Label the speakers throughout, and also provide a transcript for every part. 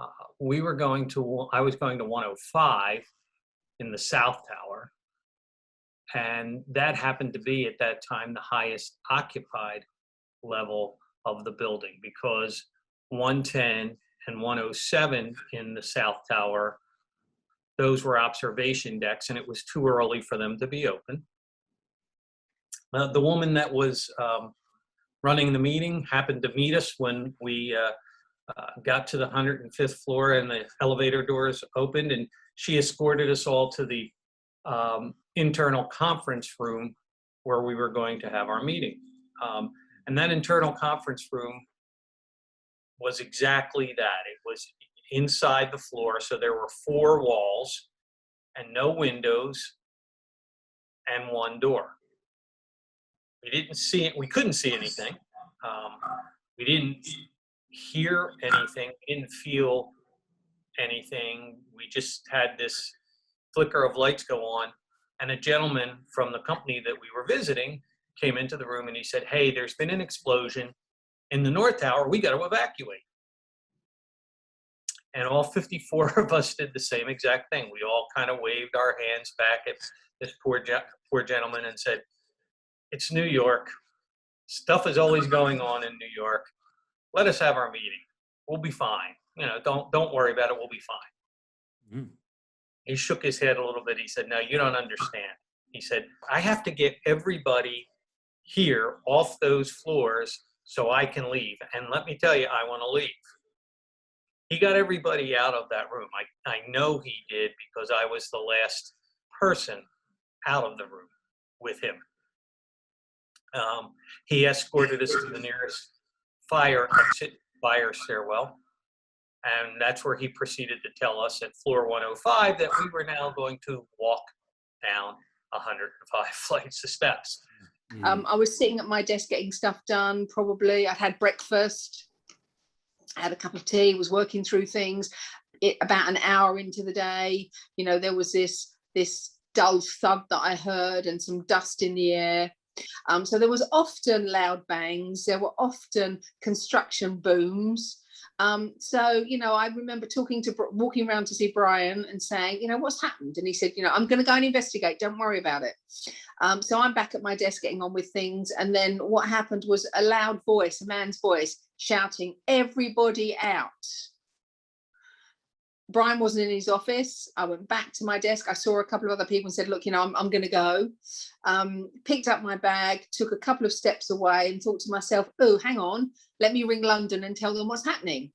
Speaker 1: I was going to 105 in the South Tower, and that happened to be at that time the highest occupied level of the building, because 110 and 107 in the South Tower, those were observation decks, and it was too early for them to be open. The woman that was running the meeting happened to meet us when we got to the 105th floor and the elevator doors opened, and she escorted us all to the internal conference room where we were going to have our meeting. And that internal conference room was exactly that. It was inside the floor, so there were 4 walls and no windows and 1 door. We didn't see it. We couldn't see anything. We didn't hear anything. We didn't feel anything. We just had this flicker of lights go on, and a gentleman from the company that we were visiting came into the room and he said, "Hey, there's been an explosion in the North Tower. We got to evacuate." And all 54 of us did the same exact thing. We all kind of waved our hands back at this poor gentleman and said, "It's New York. Stuff is always going on in New York. Let us have our meeting. We'll be fine. You know, don't worry about it. We'll be fine." He shook his head a little bit. He said, "No, you don't understand." He said, "I have to get everybody here off those floors so I can leave. And let me tell you, I want to leave." He got everybody out of that room. I know he did, because I was the last person out of the room with him. He escorted us to the nearest fire exit, fire stairwell. And that's where he proceeded to tell us at floor 105 that we were now going to walk down 105 flights of steps.
Speaker 2: I was sitting at my desk getting stuff done, probably. I'd had breakfast, had a cup of tea, was working through things. About an hour into the day, you know, there was this dull thud that I heard and some dust in the air. So there was often loud bangs. There were often construction booms. So, you know, I remember walking around to see Brian and saying, "You know, what's happened?" And he said, "You know, I'm going to go and investigate. Don't worry about it." So I'm back at my desk getting on with things. And then what happened was a loud voice, a man's voice, shouting, "Everybody out." Brian wasn't in his office. I went back to my desk. I saw a couple of other people and said, "Look, you know, I'm going to go." Picked up my bag, took a couple of steps away and thought to myself, "Oh, hang on, let me ring London and tell them what's happening."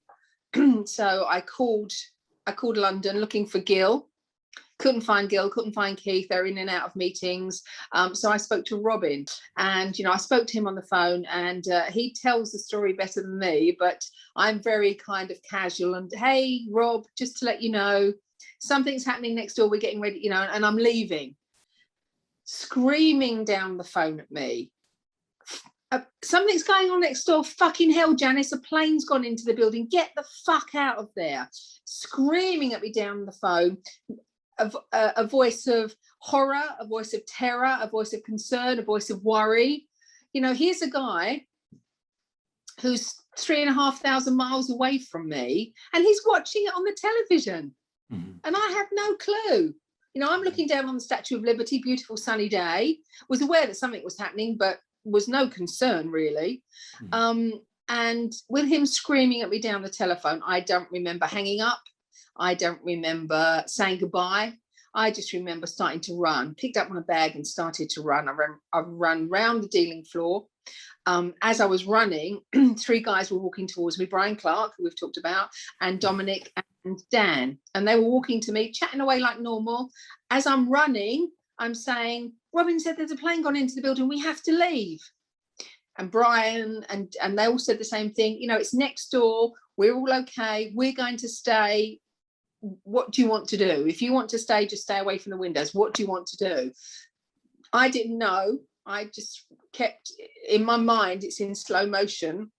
Speaker 2: So I called London looking for Gil. Couldn't find Gil, couldn't find Keith. They're in and out of meetings. So I spoke to Robin, and, you know, I spoke to him on the phone, and he tells the story better than me, but I'm very kind of casual. And, "Hey, Rob, just to let you know, something's happening next door. We're getting ready, you know, and I'm leaving." Screaming down the phone at me, "Something's going on next door. Fucking hell, Janice, a plane's gone into the building. Get the fuck out of there." Screaming at me down the phone. A voice of horror, a voice of terror, a voice of concern, a voice of worry. You know, here's a guy who's 3,500 miles away from me, and he's watching it on the television. And I have no clue. You know, I'm looking down on the Statue of Liberty, beautiful sunny day, was aware that something was happening, but was no concern really. And with him screaming at me down the telephone, I don't remember hanging up. I don't remember saying goodbye. I just remember starting to run, picked up my bag and started to run. I ran round the dealing floor. As I was running, 3 guys were walking towards me, Brian Clark, who we've talked about, and Dominic and Dan. And they were walking to me, chatting away like normal. As I'm running, I'm saying, "Robin said there's a plane gone into the building. We have to leave." And Brian and they all said the same thing. "You know, it's next door. We're all okay. We're going to stay. What do you want to do? If you want to stay, just stay away from the windows. What do you want to do?" I didn't know. I just kept, in my mind, it's in slow motion.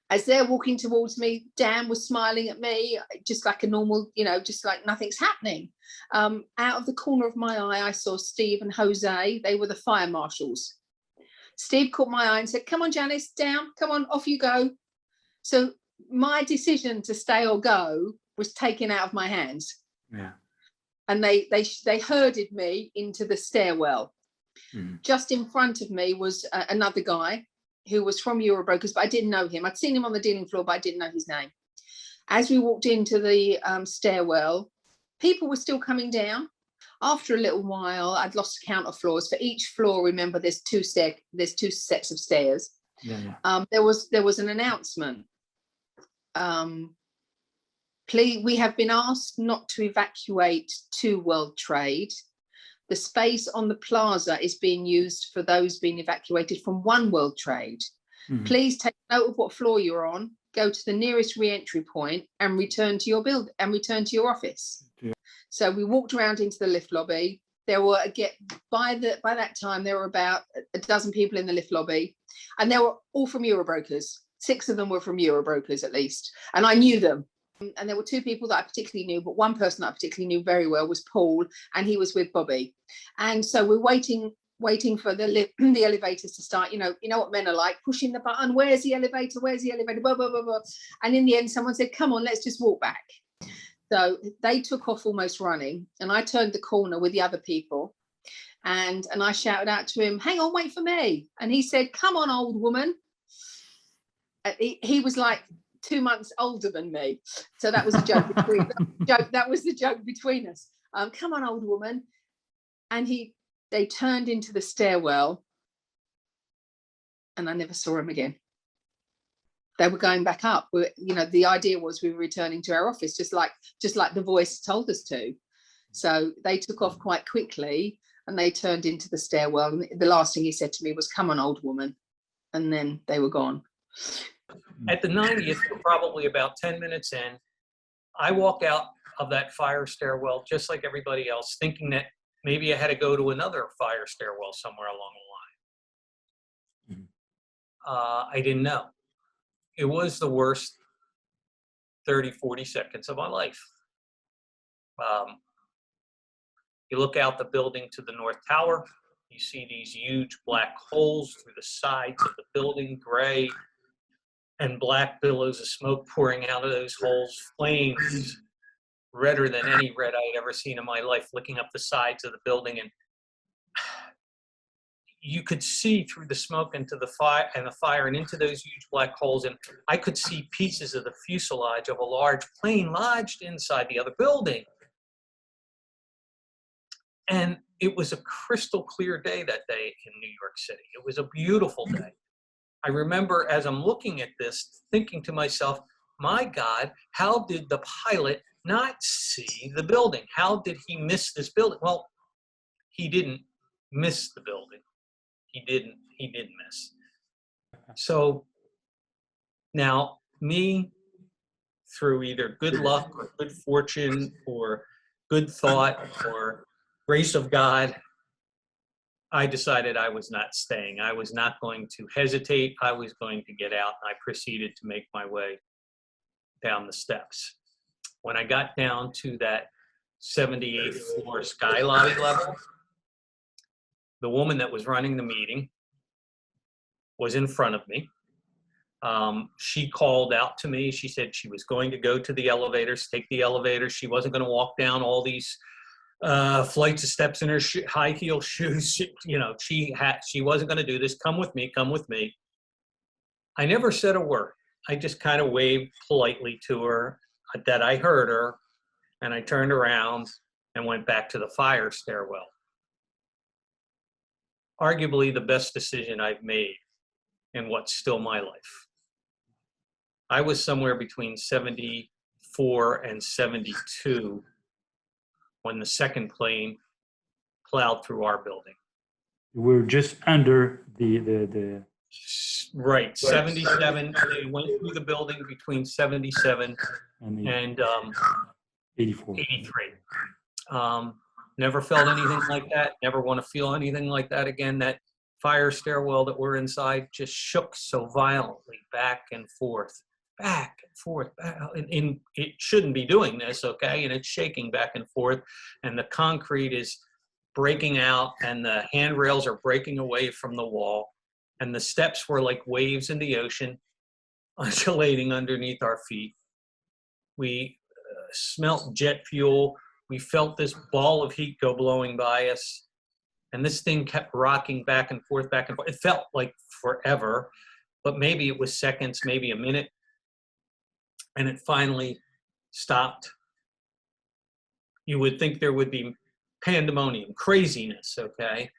Speaker 2: As they're walking towards me, Dan was smiling at me, just like a normal, you know, just like nothing's happening. Out of the corner of my eye, I saw Steve and Jose. They were the fire marshals. Steve caught my eye and said, "Come on, Janice, down. Come on, off you go." So my decision to stay or go was taken out of my hands.
Speaker 3: Yeah.
Speaker 2: And they herded me into the stairwell. Just in front of me was another guy who was from Eurobrokers, but I didn't know him. I'd seen him on the dealing floor, but I didn't know his name. As we walked into the stairwell, people were still coming down. After a little while, I'd lost count of floors. For each floor, remember, there's two sets of stairs.
Speaker 3: Yeah.
Speaker 2: There was an announcement. Please, we have been asked not to evacuate to World Trade. The space on the plaza is being used for those being evacuated from One World Trade. Please take note of what floor you're on, go to the nearest re-entry point and return to your office. Yeah. So we walked around into the lift lobby. There were, again, by that time, there were about a dozen people in the lift lobby, and they were all from Eurobrokers. 6 of them were from Eurobrokers at least, and I knew them. And there were 2 people that I particularly knew, but one person that I particularly knew very well was Paul, and he was with Bobby. And so we're waiting for the elevators to start. You know what men are like, pushing the button. Where's the elevator? Where's the elevator? Blah, blah, blah, blah. And in the end, someone said, come on, let's just walk back. So they took off almost running, and I turned the corner with the other people, and I shouted out to him, hang on, wait for me. And he said, come on, old woman. He was like 2 months older than me, so that was a joke between that was the joke between us. Come on, old woman. And they turned into the stairwell, and I never saw him again. They were going back up. The idea was we were returning to our office, just like the voice told us to. So they took off quite quickly, and they turned into the stairwell, and the last thing he said to me was, come on, old woman. And then they were gone.
Speaker 1: At the 90th, we're probably about 10 minutes in, I walk out of that fire stairwell just like everybody else, thinking that maybe I had to go to another fire stairwell somewhere along the line. I didn't know. It was the worst 30, 40 seconds of my life. You look out the building to the North Tower, you see these huge black holes through the sides of the building, gray and black billows of smoke pouring out of those holes, flames redder than any red I had ever seen in my life, licking up the sides of the building. And you could see through the smoke into the fire and into those huge black holes. And I could see pieces of the fuselage of a large plane lodged inside the other building. And it was a crystal clear day that day in New York City. It was a beautiful day. I remember as I'm looking at this, thinking to myself, my God, how did the pilot not see the building? How did he miss this building? Well, he didn't miss the building. He didn't miss. So now me, through either good luck or good fortune or good thought or grace of God, I decided I was not staying. I was not going to hesitate. I was going to get out, and I proceeded to make my way down the steps. When I got down to that 78th floor sky lobby level, the woman that was running the meeting was in front of me. She called out to me. She said she was going to go to the elevators, take the elevator. She wasn't going to walk down all these flights of steps in her high heel shoes. She wasn't going to do this. Come with me, come with me. I never said a word. I just kind of waved politely to her that I heard her, and I turned around and went back to the fire stairwell. Arguably the best decision I've made in what's still my life. I was somewhere between 74 and 72 when the second plane plowed through our building.
Speaker 3: We're just under the
Speaker 1: Right, 77. They went through the building between 77 and
Speaker 3: 84.
Speaker 1: 83. Never felt anything like that. Never want to feel anything like that again. That fire stairwell that we're inside just shook so violently back and forth. And it shouldn't be doing this, okay? And it's shaking back and forth, and the concrete is breaking out, and the handrails are breaking away from the wall, and the steps were like waves in the ocean. undulating underneath our feet. We smelt jet fuel. We felt this ball of heat go blowing by us. And this thing kept rocking back and forth, back and forth. It felt like forever, but maybe it was seconds, maybe a minute. And it finally stopped. You would think there would be pandemonium, craziness, okay?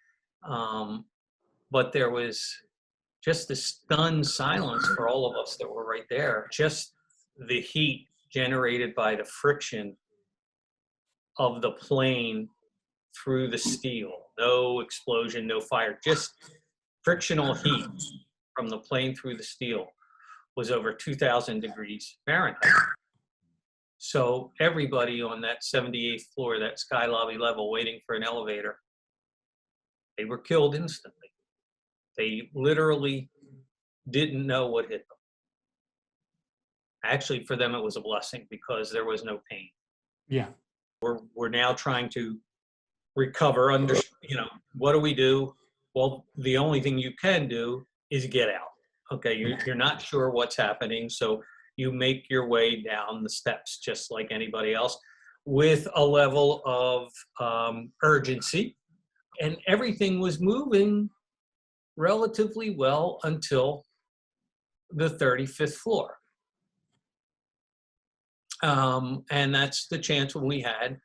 Speaker 1: But there was just this stunned silence for all of us that were right there. Just the heat generated by the friction of the plane through the steel. No explosion, no fire, just frictional heat from the plane through the steel was over 2,000 degrees Fahrenheit. So everybody on that 78th floor, that sky lobby level, waiting for an elevator, they were killed instantly. They literally didn't know what hit them. Actually, for them, it was a blessing because there was no pain.
Speaker 3: Yeah.
Speaker 1: We're now trying to recover. What do we do? Well, the only thing you can do is get out. Okay, you're not sure what's happening, so you make your way down the steps just like anybody else with a level of urgency. And everything was moving relatively well until the 35th floor. And that's the chance when we had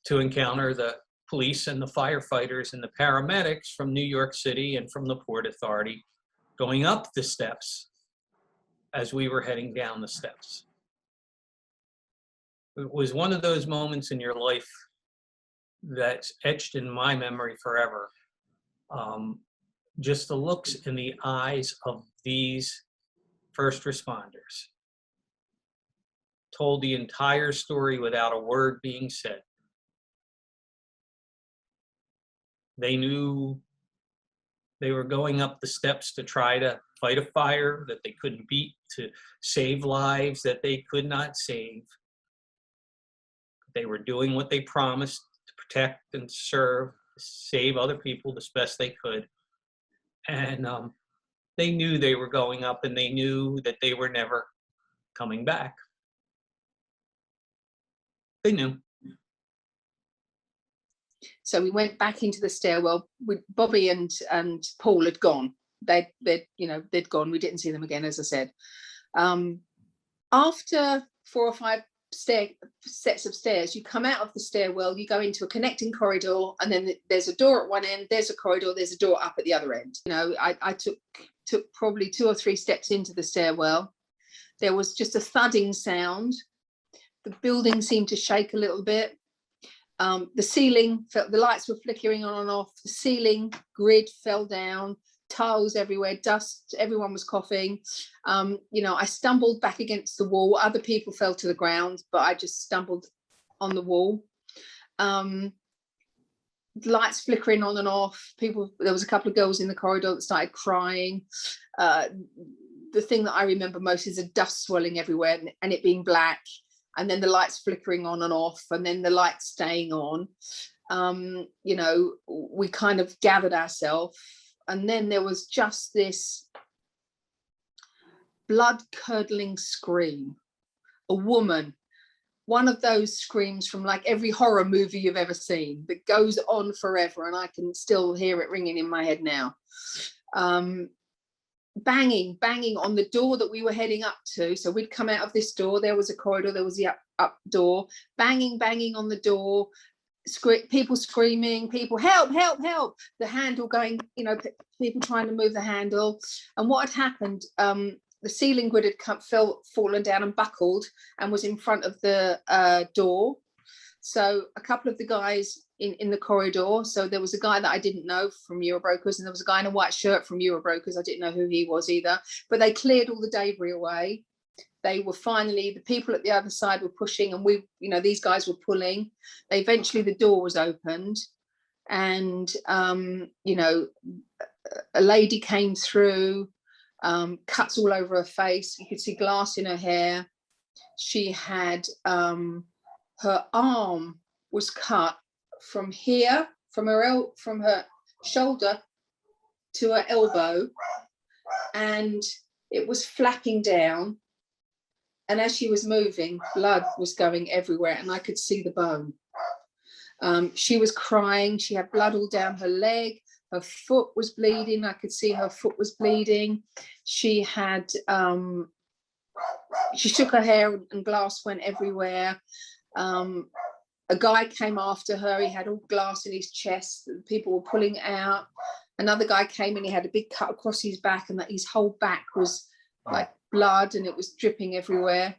Speaker 1: to encounter the police and the firefighters and the paramedics from New York City and from the Port Authority going up the steps as we were heading down the steps. It was one of those moments in your life that's etched in my memory forever. Just the looks in the eyes of these first responders told the entire story without a word being said. They knew they were going up the steps to try to fight a fire that they couldn't beat, to save lives that they could not save. They were doing what they promised to protect and serve, save other people as best they could. And they knew they were going up, and they knew that they were never coming back. They knew.
Speaker 2: So we went back into the stairwell. Bobby and Paul had gone. They'd gone. We didn't see them again, as I said. After 4 or 5 sets of stairs, you come out of the stairwell, you go into a connecting corridor, and then there's a door at one end, there's a corridor, there's a door up at the other end. I took probably 2 or 3 steps into the stairwell. There was just a thudding sound. The building seemed to shake a little bit. The ceiling, the lights were flickering on and off. The ceiling grid fell down, tiles everywhere, dust, everyone was coughing. I stumbled back against the wall. Other people fell to the ground, but I just stumbled on the wall. Lights flickering on and off. There was a couple of girls in the corridor that started crying. The thing that I remember most is the dust swirling everywhere and it being black. And then the lights flickering on and off, and then the lights staying on. We kind of gathered ourselves, and then there was just this blood-curdling scream. A woman, one of those screams from like every horror movie you've ever seen that goes on forever, and I can still hear it ringing in my head now. Banging on the door that we were heading up to. So we'd come out of this door, there was a corridor, there was the up door, banging on the door, people screaming, people help, the handle going, people trying to move the handle. And what had happened, the ceiling grid had fallen down and buckled and was in front of the door. So a couple of the guys in the corridor, so there was a guy that I didn't know from Eurobrokers, and there was a guy in a white shirt from Eurobrokers. I didn't know who he was either, but they cleared all the debris away. They were finally, the people at the other side were pushing, and these guys were pulling. Eventually the door was opened, and a lady came through, cuts all over her face. You could see glass in her hair. She had her arm was cut from here, from her shoulder to her elbow, and it was flapping down. And as she was moving, blood was going everywhere, and I could see the bone. She was crying. She had blood all down her leg. Her foot was bleeding. I could see her foot was bleeding. She had, she shook her hair and glass went everywhere. A guy came after her. He had all glass in his chest. People were pulling it out. Another guy came and he had a big cut across his back, and that his whole back was like blood and it was dripping everywhere.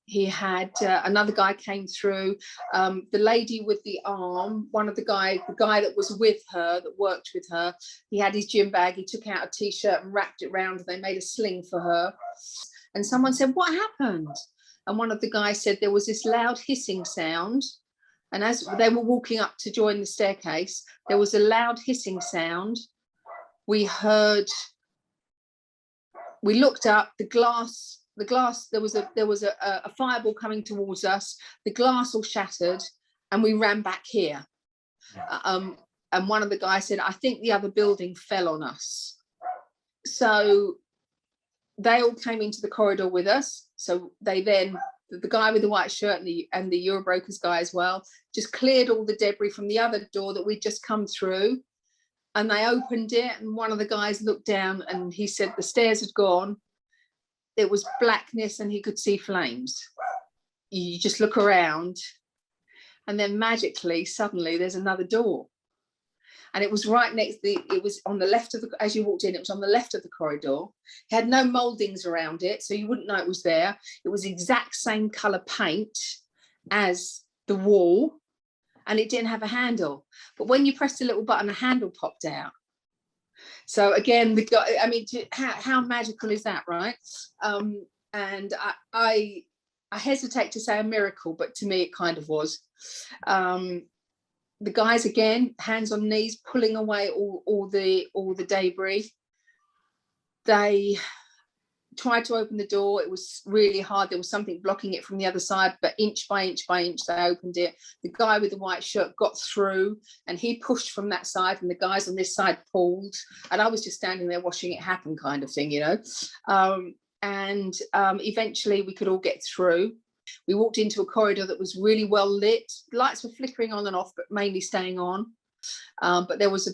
Speaker 2: He had another guy came through. The lady with the arm, the guy that was with her, that worked with her, he had his gym bag. He took out a t-shirt and wrapped it around, and they made a sling for her. And someone said, "What happened?" And one of the guys said there was this loud hissing sound. And as they were walking up to join the staircase, there was a loud hissing sound. We looked up, the glass, there was a fireball coming towards us. The glass all shattered, and we ran back here. And one of the guys said, "I think the other building fell on us." So they all came into the corridor with us. So they then, the guy with the white shirt and the Eurobrokers guy as well, just cleared all the debris from the other door that we'd just come through. And they opened it, and one of the guys looked down and he said the stairs had gone. It was blackness and he could see flames. You just look around, and then magically, suddenly there's another door. And it was right next to it was on the left of as you walked in, it was on the left of the corridor. It had no moldings around it, so you wouldn't know it was there. It was exact same color paint as the wall, and it didn't have a handle. But when you pressed a little button, a handle popped out. So again, the guy, I mean, how magical is that, right? And I hesitate to say a miracle, but to me it kind of was. The guys, again, hands on knees, pulling away all the debris. They tried to open the door. It was really hard. There was something blocking it from the other side, but inch by inch by inch, they opened it. The guy with the white shirt got through, and he pushed from that side, and the guys on this side pulled. And I was just standing there watching it happen, kind of thing, you know. Eventually we could all get through. We walked into a corridor that was really well lit. Lights were flickering on and off, but mainly staying on. But there was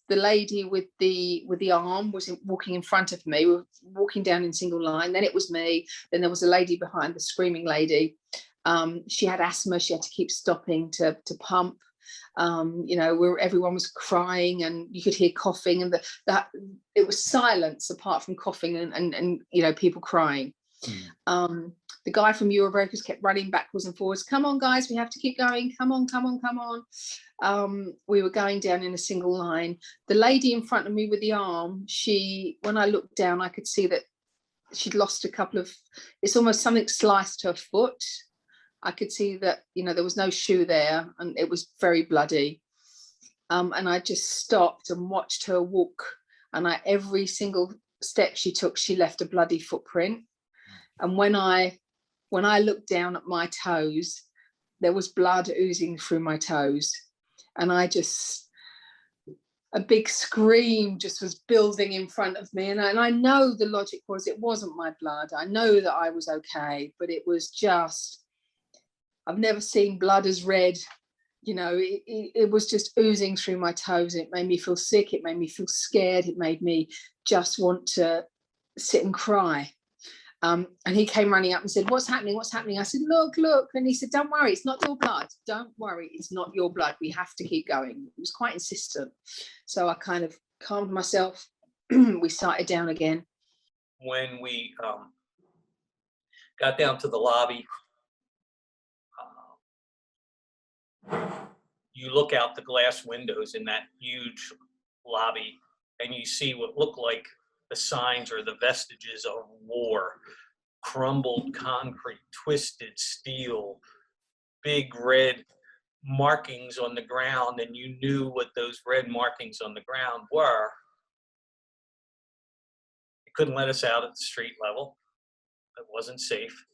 Speaker 2: the lady with the arm was walking in front of me. We were walking down in single line. Then it was me. Then there was a lady behind, the screaming lady. She had asthma. She had to keep stopping to pump. You know, where everyone was crying, and you could hear coughing, and it was silence apart from coughing and you know, people crying. The guy from Eurobrokers kept running backwards and forwards. "Come on, guys, we have to keep going. Come on, come on, come on." We were going down in a single line. The lady in front of me with the arm, when I looked down, I could see that she'd lost a couple of, it's almost something sliced her foot. I could see that, you know, there was no shoe there, and it was very bloody. And I just stopped and watched her walk. And every single step she took, she left a bloody footprint. And when I looked down at my toes, there was blood oozing through my toes. And a big scream just was building in front of me. And I know the logic was it wasn't my blood. I know that I was okay, but it was just, I've never seen blood as red. You know, it was just oozing through my toes. It made me feel sick. It made me feel scared. It made me just want to sit and cry. And he came running up and said, "What's happening? What's happening?" I said, "Look, look." And he said, "Don't worry, it's not your blood. Don't worry, it's not your blood. We have to keep going." He was quite insistent. So I kind of calmed myself. We started down again.
Speaker 1: When we got down to the lobby, you look out the glass windows in that huge lobby, and you see what look like the signs or the vestiges of war: crumbled concrete, twisted steel, big red markings on the ground, and you knew what those red markings on the ground were. They couldn't let us out at the street level. It wasn't safe.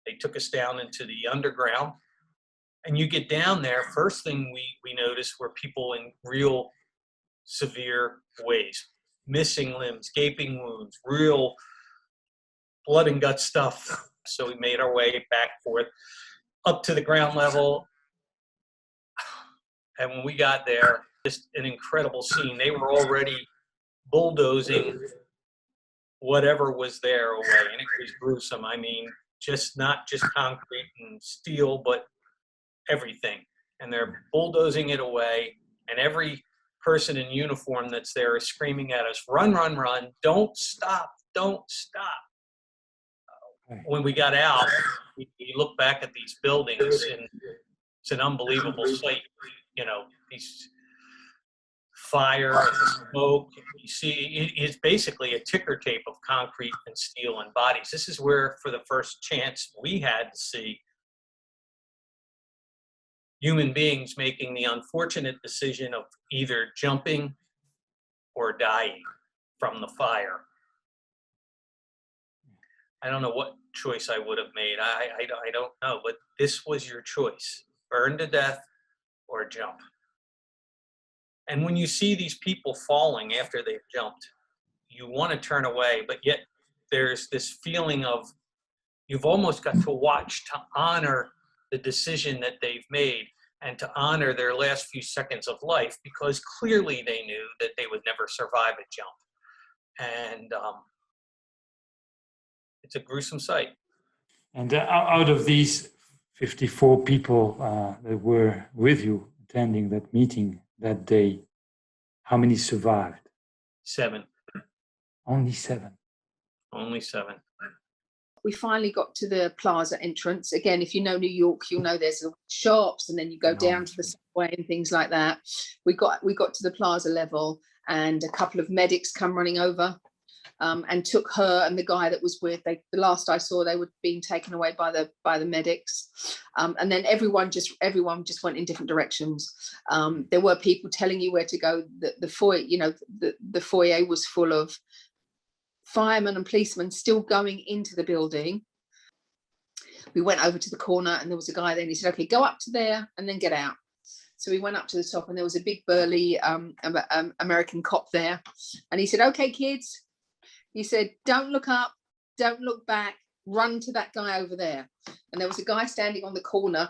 Speaker 1: They took us down into the underground. And you get down there, first thing we noticed were people in real severe ways. missing limbs, gaping wounds, real blood and gut stuff. So we made our way back forth up to the ground level. And when we got there, just an incredible scene. They were already bulldozing whatever was there away, and it was gruesome. I mean, not just concrete and steel, but everything. And they're bulldozing it away, and every person in uniform that's there is screaming at us, run, run, run, don't stop, don't stop. When we got out, we looked back at these buildings, and it's an unbelievable sight. You know, these fire and smoke. You see, it's basically a ticker tape of concrete and steel and bodies. This is where, for the first chance we had to see human beings making the unfortunate decision of either jumping or dying from the fire. I don't know what choice I would have made. I don't know, but this was your choice: burn to death or jump. And when you see these people falling after they've jumped, you want to turn away, but yet there's this feeling of you've almost got to watch to honor the decision that they've made and to honor their last few seconds of life, because clearly they knew that they would never survive a jump. And it's a gruesome sight.
Speaker 3: And out of these 54 people that were with you attending that meeting that day, how many survived?
Speaker 1: 7.
Speaker 3: Only 7.
Speaker 1: Only 7.
Speaker 2: We finally got to the plaza entrance. Again, if you know New York, you'll know there's shops, and then you go down to the subway and things like that. We got to the plaza level, and a couple of medics come running over and took her and the guy that was with. The last I saw, they were being taken away by the medics, and then everyone just went in different directions. There were people telling you where to go. The foyer, the foyer was full of firemen and policemen still going into the building. We went over to the corner, and there was a guy there, and he said, okay, go up to there and then get out. So we went up to the top, and there was a big burly American cop there, and he said, okay, kids, he said, don't look up, don't look back, run to that guy over there. And there was a guy standing on the corner.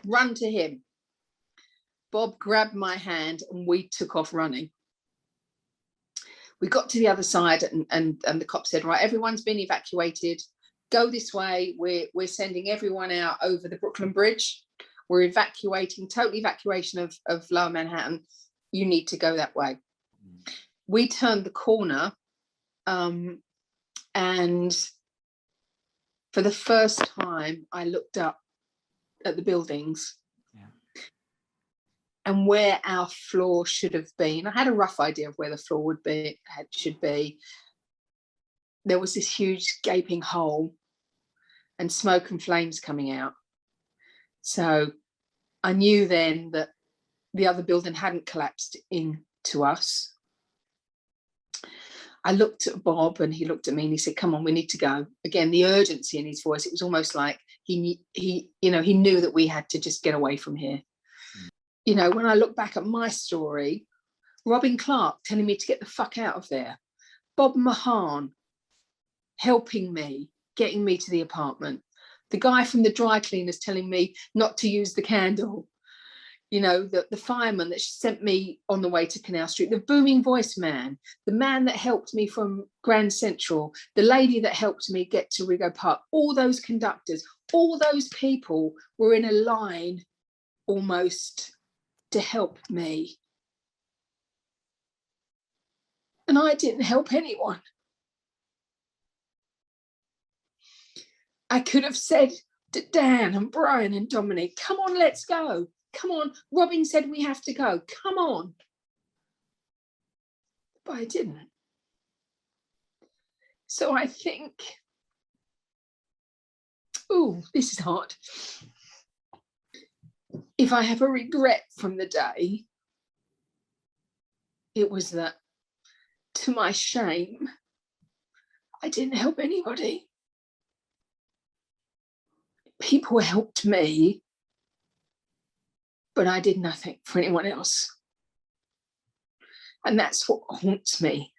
Speaker 2: Run to him. Bob grabbed my hand, and we took off running. We got to the other side, and the cop said, right, everyone's been evacuated. Go this way. We're sending everyone out over the Brooklyn Bridge. We're evacuating, total evacuation of Lower Manhattan. You need to go that way. We turned the corner, and for the first time, I looked up at the buildings. And where our floor should have been. I had a rough idea of where the floor should be. There was this huge gaping hole and smoke and flames coming out. So I knew then that the other building hadn't collapsed into us. I looked at Bob, and he looked at me, and he said, come on, we need to go. Again, the urgency in his voice, it was almost like he knew that we had to just get away from here. You know, when I look back at my story, Robin Clark telling me to get the fuck out of there, Bob Mahan helping me, getting me to the apartment, the guy from the dry cleaners telling me not to use the candle, you know, the fireman that sent me on the way to Canal Street, the booming voice man, the man that helped me from Grand Central, the lady that helped me get to Rego Park, all those conductors, all those people were in a line almost to help me. And I didn't help anyone. I could have said to Dan and Brian and Dominic, come on, let's go. Come on. Robin said we have to go. Come on. But I didn't. So I think, oh, this is hard. If I have a regret from the day, it was that, to my shame, I didn't help anybody. People helped me, but I did nothing for anyone else. And that's what haunts me.